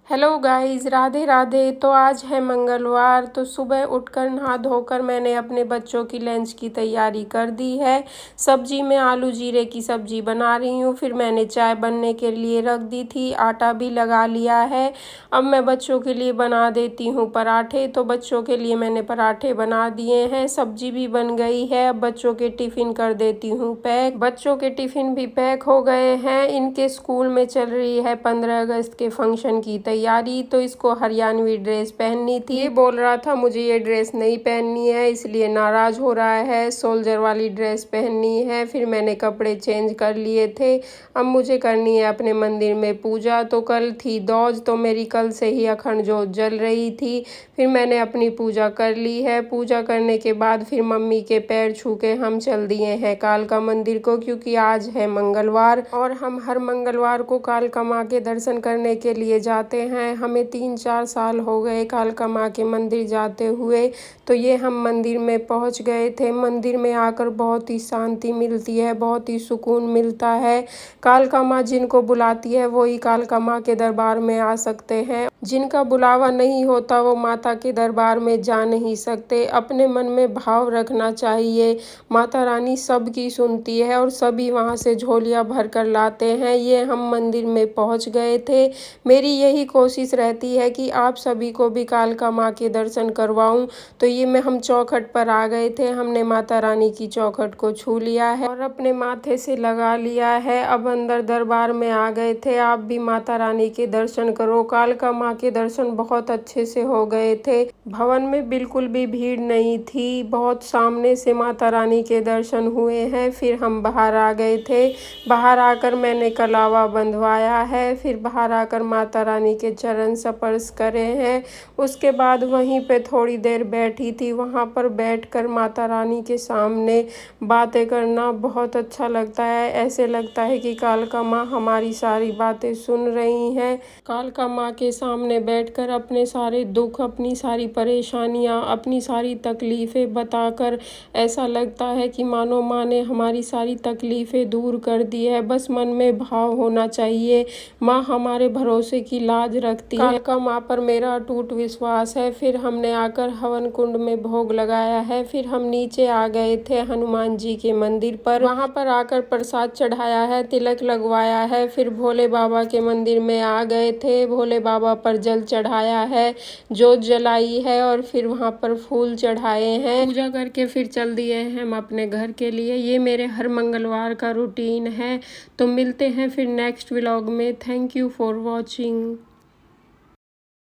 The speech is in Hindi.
Hello guys, Radhe Radhe. तो आज है मंगलवार। तो सुबह उठकर नहा धोकर मैंने अपने बच्चों की लंच की तैयारी कर दी है। सब्जी में आलू जीरे की सब्जी बना रही हूँ। फिर मैंने चाय बनने के लिए रख दी थी, आटा भी लगा लिया है। अब मैं बच्चों के लिए बना देती हूँ पराठे। तो बच्चों के लिए मैंने पराठे बना दिए हैं, सब्जी भी बन गई है। अब बच्चों के टिफ़िन कर देती हूँ पैक। बच्चों के टिफ़िन भी पैक हो गए हैं। इनके स्कूल में चल रही है 15 अगस्त के फंक्शन की तैयारी। तो इसको हरियाणवी ड्रेस पहननी थी। ये बोल रहा था मुझे ये ड्रेस नहीं पहननी है, इसलिए नाराज हो रहा है। सोल्जर वाली ड्रेस पहननी है। फिर मैंने कपड़े चेंज कर लिए थे। अब मुझे करनी है अपने मंदिर में पूजा। तो कल थी दौज, तो मेरी कल से ही अखंड जोत जल रही थी। फिर मैंने अपनी पूजा कर ली है। पूजा करने के बाद फिर मम्मी के पैर छू के हम चल दिए हैं कालका मंदिर को, क्योंकि आज है मंगलवार और हम हर मंगलवार को कालका माँ के दर्शन करने के लिए जाते हैं। हमें 3-4 साल हो गए कालका माँ के मंदिर जाते हुए। तो ये हम मंदिर में पहुंच गए थे। मंदिर में आकर बहुत ही शांति मिलती है, बहुत ही सुकून मिलता है। कालका माँ जिनको बुलाती है वो ही कालका माँ के दरबार में आ सकते हैं। जिनका बुलावा नहीं होता वो माता के दरबार में जा नहीं सकते। अपने मन में भाव रखना चाहिए। माता रानी सबकी सुनती है और सभी वहाँ से झोलियाँ भर कर लाते हैं। ये हम मंदिर में पहुँच गए थे। मेरी यही कोशिश रहती है कि आप सभी को भी कालका माँ के दर्शन करवाऊं। तो ये हम चौखट पर आ गए थे। हमने माता रानी की चौखट को छू लिया है और अपने माथे से लगा लिया है। अब अंदर दरबार में आ गए थे। आप भी माता रानी के दर्शन करो। कालका माँ के दर्शन बहुत अच्छे से हो गए थे। भवन में बिल्कुल भी भीड़ नहीं थी। बहुत सामने से माता रानी के दर्शन हुए हैं। फिर हम बाहर आ गए थे। बाहर आकर मैंने कलावा बंधवाया है। फिर बाहर आकर माता रानी के चरण स्पर्श करे हैं। उसके बाद वहीं पे थोड़ी देर बैठी थी। वहाँ पर बैठकर माता रानी के सामने बातें करना बहुत अच्छा लगता है। ऐसे लगता है कि कालका माँ हमारी सारी बातें सुन रही हैं। कालका माँ के सामने बैठकर अपने सारे दुख, अपनी सारी परेशानियाँ, अपनी सारी तकलीफ़ें बताकर ऐसा लगता है कि मानो माँ ने हमारी सारी तकलीफ़ें दूर कर दी है। बस मन में भाव होना चाहिए। माँ हमारे भरोसे की लाज रखती है। कालका माँ पर मेरा अटूट विश्वास है। फिर हमने आकर हवन कुंड में भोग लगाया है। फिर हम नीचे आ गए थे हनुमान जी के मंदिर पर। वहाँ पर आकर प्रसाद चढ़ाया है, तिलक लगवाया है। फिर भोले बाबा के मंदिर में आ गए थे। भोले बाबा पर जल चढ़ाया है, जोत जलाई है और फिर वहाँ पर फूल चढ़ाए हैं। पूजा करके फिर चल दिए हैं हम अपने घर के लिए। ये मेरे हर मंगलवार का रूटीन है। तो मिलते हैं फिर नेक्स्ट व्लॉग में। Thank you for watching.